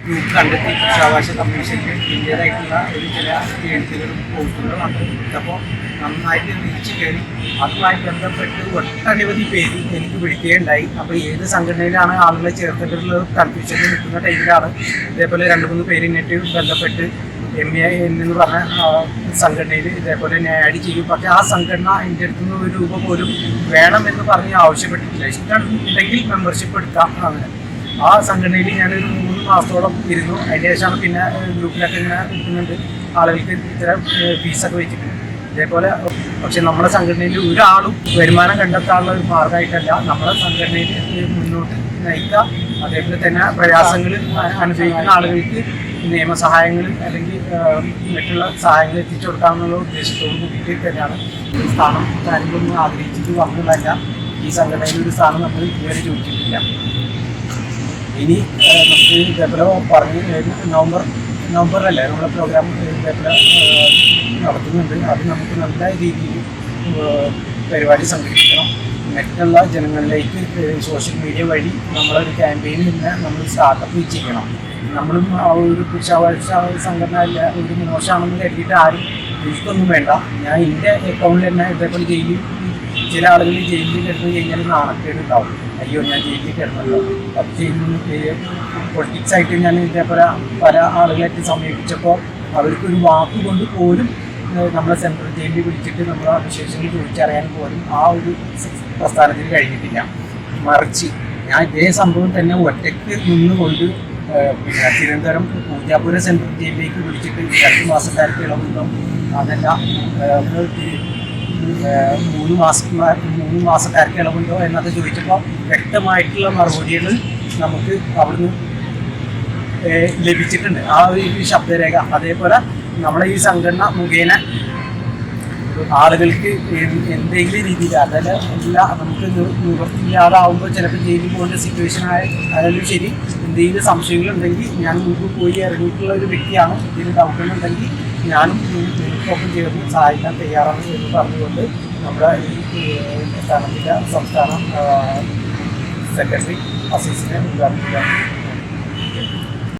Group കണ്ടെത്തി പുരുഷാവകാശ കമ്മീഷനിൽ ഇന്ത്യയിലായിട്ടുള്ള ഒരു ചില എഴുത്തുകളും പോസ്റ്റുകളും അപ്പോൾ നന്നായിട്ട് റീച്ച് കയറി. അതുമായി ബന്ധപ്പെട്ട് ഒട്ടനവധി പേര് എനിക്ക് വിളിക്കുകയുണ്ടായി. അപ്പോൾ ഏത് സംഘടനയിലാണ് ആളുകളെ ചേർത്തിട്ടുള്ളത് കൺഫ്യൂഷനിൽ നിൽക്കുന്ന ടൈമിലാണ് ഇതേപോലെ 2-3 പേര് നെറ്റ് ബന്ധപ്പെട്ട് MA എന്ന് പറഞ്ഞ സംഘടനയിൽ ഇതേപോലെ ഞാൻ ആഡ് ചെയ്യും. പക്ഷേ ആ സംഘടന എൻ്റെ അടുത്ത് നിന്ന് ഒരു രൂപ പോലും വേണമെന്ന് പറഞ്ഞ് ആവശ്യപ്പെട്ടിട്ടില്ല. ഇഷ്ടം ഉണ്ടെങ്കിൽ മെമ്പർഷിപ്പ് എടുക്കാം. അങ്ങനെ ആ സംഘടനയിൽ ഞാനൊരു 3 മാസത്തോളം ഇരുന്നു. അതിന് ശേഷമാണ് പിന്നെ ഗ്രൂപ്പിലൊക്കെ ഇങ്ങനെ കിട്ടുന്നുണ്ട് ആളുകൾക്ക് ഇത്തരം ഫീസൊക്കെ വെച്ചിട്ടുണ്ട് ഇതേപോലെ. പക്ഷെ നമ്മുടെ സംഘടനയിൽ ഒരാളും വരുമാനം കണ്ടെത്താനുള്ള ഒരു മാർഗമായിട്ടല്ല നമ്മളെ സംഘടനയിൽ മുന്നോട്ട് നയിക്കുക. അതേപോലെ തന്നെ പ്രയാസങ്ങൾ അനുഭവിക്കുന്ന ആളുകൾക്ക് നിയമസഹായങ്ങൾ അല്ലെങ്കിൽ മറ്റുള്ള സഹായങ്ങൾ എത്തിച്ചു കൊടുക്കാമെന്നുള്ള ഉദ്ദേശത്തോടു കൂടിയിട്ട് തന്നെയാണ് ഒരു സ്ഥാനം കാര്യങ്ങളൊന്നും ആഗ്രഹിച്ചിട്ട് വന്നതല്ല. ഈ സംഘടനയിൽ ഒരു സ്ഥാനം നമ്മൾ ഇതുവരെ ചോദിച്ചിട്ടില്ല. ഇനി നമുക്ക് ഇതേപോലെ പറഞ്ഞ് നവംബറിലല്ലേ നമ്മുടെ പ്രോഗ്രാം ഇതേപോലെ നടത്തുന്നുണ്ട്. അത് നമുക്ക് നല്ല രീതിയിൽ പരിപാടി സംഘടിപ്പിക്കണം. മറ്റുള്ള ജനങ്ങളിലേക്ക് സോഷ്യൽ മീഡിയ വഴി നമ്മളൊരു ക്യാമ്പയിനിൽ തന്നെ നമ്മൾ സ്റ്റാർട്ടപ്പ് ചെയ്യണം. നമ്മളും ആ ഒരു പുരുഷാവകാശ സംഘടന അല്ല ഒരു മോശമാണെന്ന് കരുതിയിട്ട് ആരും എനിക്കൊന്നും വേണ്ട. ഞാൻ എൻ്റെ അക്കൗണ്ടിൽ തന്നെ ഇതേപോലെ ജയിലിൽ ചില ആളുകൾ ജയിലിൽ കിടന്നു കഴിഞ്ഞാൽ നാണക്കേട് ഉണ്ടാവും. അയ്യോ ഞാൻ ജയിലിൽ കിടന്നല്ലോ. അത് പൊളിറ്റിക്സായിട്ട് ഞാൻ ഇതേപോലെ പല ആളുകളായിട്ട് സമീപിച്ചപ്പോൾ അവർക്കൊരു വാക്കുകൊണ്ട് പോലും നമ്മളെ സെൻട്രൽ ജയിലിൽ വിളിച്ചിട്ട് നമ്മളെ വിശേഷങ്ങൾ ചോദിച്ചറിയാൻ പോലും ആ ഒരു പ്രസ്ഥാനത്തിന് കഴിഞ്ഞിട്ടില്ല. മറിച്ച് ഞാൻ ഇതേ സംഭവം തന്നെ ഒറ്റയ്ക്ക് നിന്നുകൊണ്ട് പിന്നെ തിരുവനന്തപുരം പൂജാപുരം സെൻട്രൽ ജയിലിലേക്ക് വിളിച്ചിട്ട് 2 മാസക്കാർക്ക് ഇളവുണ്ടാവും. അതല്ല 3 മാസക്കാർക്ക് ഇളവുണ്ടോ എന്നൊക്കെ ചോദിച്ചപ്പോൾ വ്യക്തമായിട്ടുള്ള മറുപടികൾ നമുക്ക് അവിടുന്ന് ലഭിച്ചിട്ടുണ്ട്. ആ ഒരു ശബ്ദരേഖ. അതേപോലെ നമ്മളെ ഈ സംഘടന മുഖേന ആളുകൾക്ക് എന്തെങ്കിലും രീതിയിൽ അതല്ല എല്ലാം നമുക്ക് നിവൃത്തിയില്ലാതാവുമ്പോൾ ചിലപ്പോൾ ജയിലിൽ പോകേണ്ട സിറ്റുവേഷൻ ആയാലും ശരി എന്തെങ്കിലും സംശയങ്ങളുണ്ടെങ്കിൽ ഞാൻ മുമ്പ് പോയി ഇറങ്ങിയിട്ടുള്ള ഒരു വ്യക്തിയാണ്. ഇതിന് ഡൗട്ടുകളുണ്ടെങ്കിൽ ഞാനും നിങ്ങൾക്കൊപ്പം ചേർന്ന് സഹായിക്കാൻ തയ്യാറാണ് എന്ന് പറഞ്ഞുകൊണ്ട് നമ്മുടെ ഈ സ്ഥാനത്തിൻ്റെ സംസ്ഥാന സെക്രട്ടറി അസീസിനെ ഉദ്ഘാടനം ചെയ്യാൻ